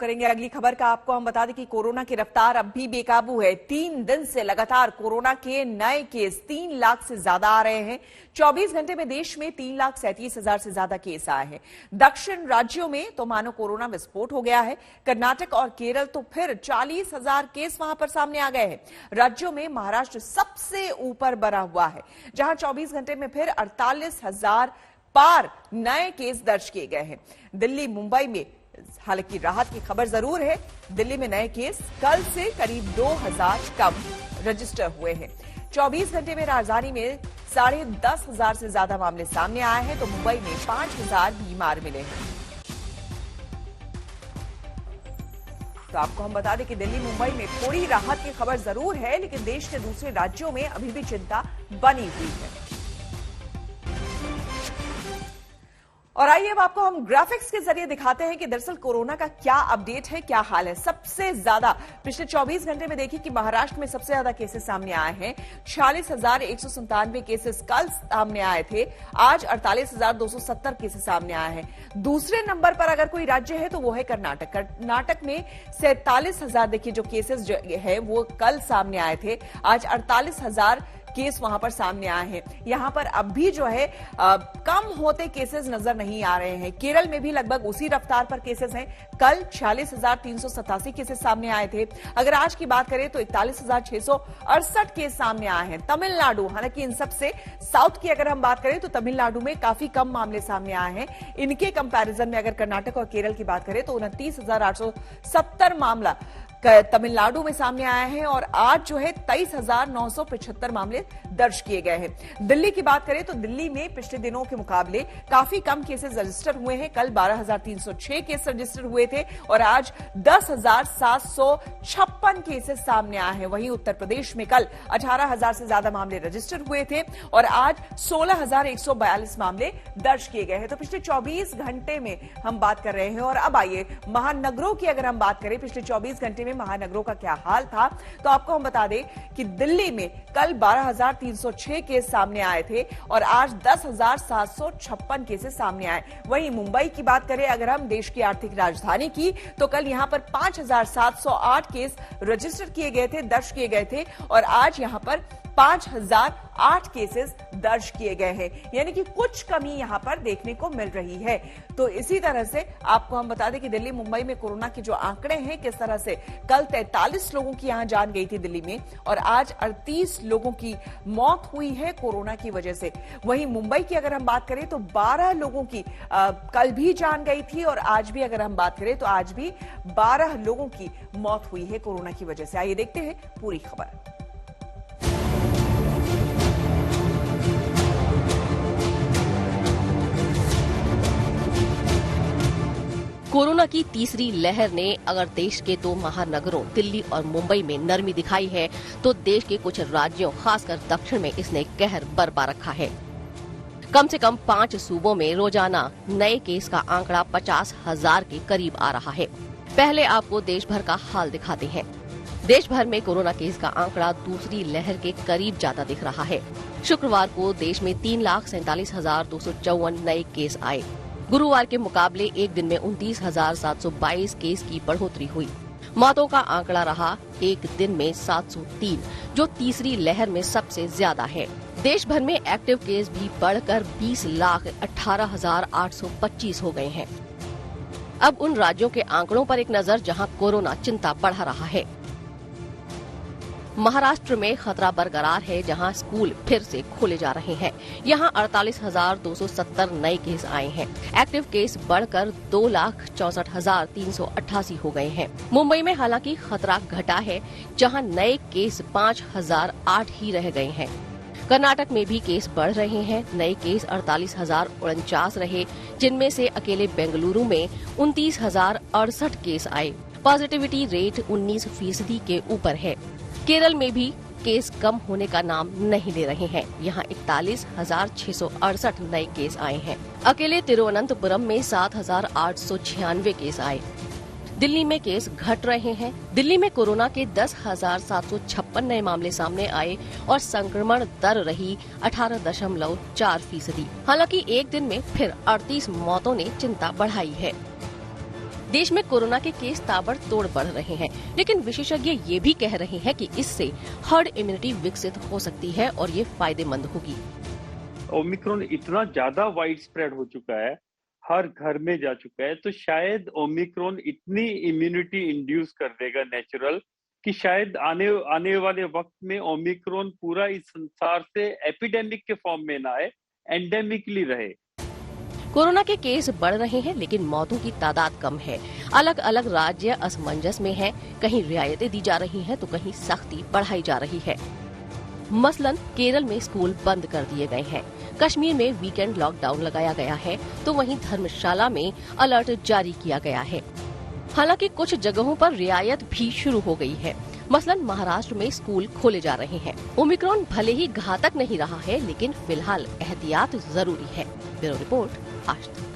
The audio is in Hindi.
करेंगे अगली खबर का। आपको हम बता दें कि कोरोना की रफ्तार अब भी बेकाबू है। 3 दिन से लगातार कोरोना के नए केस 3 लाख से ज्यादा आ रहे हैं। 24 घंटे में देश में 3,37,000 से ज्यादा केस आए हैं। दक्षिण राज्यों में तो मानो कोरोना विस्फोट हो गया है। कर्नाटक और केरल तो फिर 40,000 केस वहां पर सामने आ गए हैं। राज्यों में महाराष्ट्र सबसे ऊपर बना हुआ है, जहां 24 घंटे में फिर 48,000 पार नए केस दर्ज किए गए हैं। दिल्ली मुंबई में हालांकि राहत की खबर जरूर है। दिल्ली में नए केस कल से करीब 2,000 कम रजिस्टर हुए हैं। 24 घंटे में राजधानी में 10,500 से ज्यादा मामले सामने आए हैं, तो मुंबई में 5,000 बीमार मिले हैं। तो आपको हम बता दें कि दिल्ली मुंबई में थोड़ी राहत की खबर जरूर है, लेकिन देश के दूसरे राज्यों में अभी भी चिंता बनी हुई है। और आइए अब आपको हम ग्राफिक्स के जरिए दिखाते हैं कि दरअसल कोरोना का क्या अपडेट है, क्या हाल है। सबसे ज्यादा पिछले 24 घंटे में देखिए कि महाराष्ट्र में सबसे ज्यादा केसेस सामने आए हैं। 46,197 केसेस कल सामने आए थे। आज 48,270 केसेस सामने आए हैं। दूसरे नंबर पर अगर कोई राज्य है तो वो है कर्नाटक। कर्नाटक में 47,000 देखिए जो केसेस जो है वो कल सामने आए थे। आज 48,000 केस वहां पर सामने आए हैं। यहां पर अब भी जो है कम होते केसेस नजर नहीं आ रहे हैं। केरल में भी लगभग उसी रफ्तार पर केसेस हैं। कल 46,387 केसेस सामने आए थे। अगर आज की बात करें तो 41,668 केस सामने आए हैं। तमिलनाडु, हालांकि इन सबसे साउथ की अगर हम बात करें तो तमिलनाडु में काफी कम मामले सामने आए हैं। इनके कंपैरिजन में अगर कर्नाटक और केरल की बात करें तो 29,870 मामला तमिलनाडु में सामने आए हैं और आज जो है 23,975 मामले दर्ज किए गए हैं। दिल्ली की बात करें तो दिल्ली में पिछले दिनों के मुकाबले काफी कम केसेस रजिस्टर हुए हैं। कल 12,306 केस रजिस्टर हुए थे और आज 10,756 केसेस सामने आए हैं। वहीं उत्तर प्रदेश में कल 18,000 से ज्यादा मामले रजिस्टर हुए थे और आज 16,142 मामले दर्ज किए गए हैं। तो पिछले 24 घंटे में हम बात कर रहे हैं। और अब आइए महानगरों की अगर हम बात करें, पिछले 24 घंटे में महानगरों का क्या हाल था, तो आपको हम बता दें कि दिल्ली में कल 12,306 केस सामने आए थे और आज 10,756 केसेस सामने आए। वहीं मुंबई की बात करें अगर हम, देश की आर्थिक राजधानी की, तो कल यहां पर 5,708 केस रजिस्टर किए गए थे, दर्ज किए गए थे और आज यहां पर 5,008 केसेस दर्ज किए गए हैं। यानी कि कुछ कमी यहां पर देखने को मिल रही है। तो इसी तरह से आपको हम बता दें कि दिल्ली मुंबई में कोरोना के जो आंकड़े हैं किस तरह से, कल 43 लोगों की यहां जान गई थी दिल्ली में और आज 38 लोगों की मौत हुई है कोरोना की वजह से। वहीं मुंबई की अगर हम बात करें तो 12 लोगों की कल भी जान गई थी और आज भी अगर हम बात करें तो आज भी 12 लोगों की मौत हुई है कोरोना की वजह से। आइए देखते हैं पूरी खबर। कोरोना की तीसरी लहर ने अगर देश के 2 महानगरों दिल्ली और मुंबई में नरमी दिखाई है, तो देश के कुछ राज्यों खासकर दक्षिण में इसने कहर बरपा रखा है। कम से कम 5 सूबों में रोजाना नए केस का आंकड़ा 50,000 के करीब आ रहा है। पहले आपको देश भर का हाल दिखाते हैं। देश भर में कोरोना केस का आंकड़ा दूसरी लहर के करीब जाता दिख रहा है। शुक्रवार को देश में 3,47,254 नए केस आए। गुरुवार के मुकाबले एक दिन में 29,722 केस की बढ़ोतरी हुई। मौतों का आंकड़ा रहा एक दिन में 703, जो तीसरी लहर में सबसे ज्यादा है। देश भर में एक्टिव केस भी बढ़कर 20,18,825 हो गए हैं। अब उन राज्यों के आंकड़ों पर एक नजर जहां कोरोना चिंता बढ़ा रहा है। महाराष्ट्र में खतरा बरकरार है, जहां स्कूल फिर से खोले जा रहे हैं। यहां 48,270 नए केस आए हैं। एक्टिव केस बढ़कर 2,64,388 हो गए हैं। मुंबई में हालांकि खतरा घटा है, जहां नए केस 5,008 ही रह गए हैं। कर्नाटक में भी केस बढ़ रहे हैं। नए केस 48,049 रहे, जिनमें से अकेले बेंगलुरु में 29,068 केस आए। पॉजिटिविटी रेट 19% के ऊपर है। केरल में भी केस कम होने का नाम नहीं ले रहे हैं। यहाँ 41,668 नए केस आए हैं। अकेले तिरुवनंतपुरम में 7,896 केस आए। दिल्ली में केस घट रहे हैं। दिल्ली में कोरोना के 10,756 नए मामले सामने आए और संक्रमण दर रही 18.4%। हालांकि एक दिन में फिर 38 मौतों ने चिंता बढ़ाई है। देश में कोरोना के केस ताबड़तोड़ बढ़ रहे हैं, लेकिन विशेषज्ञ ये भी कह रहे हैं कि इससे हर्ड इम्यूनिटी विकसित हो सकती है और ये फायदेमंद होगी। ओमिक्रॉन इतना ज्यादा वाइड स्प्रेड हो चुका है, हर घर में जा चुका है, तो शायद ओमिक्रॉन इतनी इम्यूनिटी इंड्यूस कर देगा नेचुरल कि शायद आने वाले वक्त में ओमिक्रॉन पूरा इस संसार से एपिडेमिक के फॉर्म में ना आए, एंडेमिकली रहे। कोरोना के केस बढ़ रहे हैं, लेकिन मौतों की तादाद कम है। अलग अलग राज्य असमंजस में हैं, कहीं रियायतें दी जा रही हैं तो कहीं सख्ती बढ़ाई जा रही है। मसलन केरल में स्कूल बंद कर दिए गए हैं, कश्मीर में वीकेंड लॉकडाउन लगाया गया है, तो वहीं धर्मशाला में अलर्ट जारी किया गया है। हालांकि कुछ जगहों पर रियायत भी शुरू हो गई है। मसलन महाराष्ट्र में स्कूल खोले जा रहे हैं। ओमिक्रॉन भले ही घातक नहीं रहा है, लेकिन फिलहाल एहतियात जरूरी है। ब्यूरो रिपोर्ट, आज तक।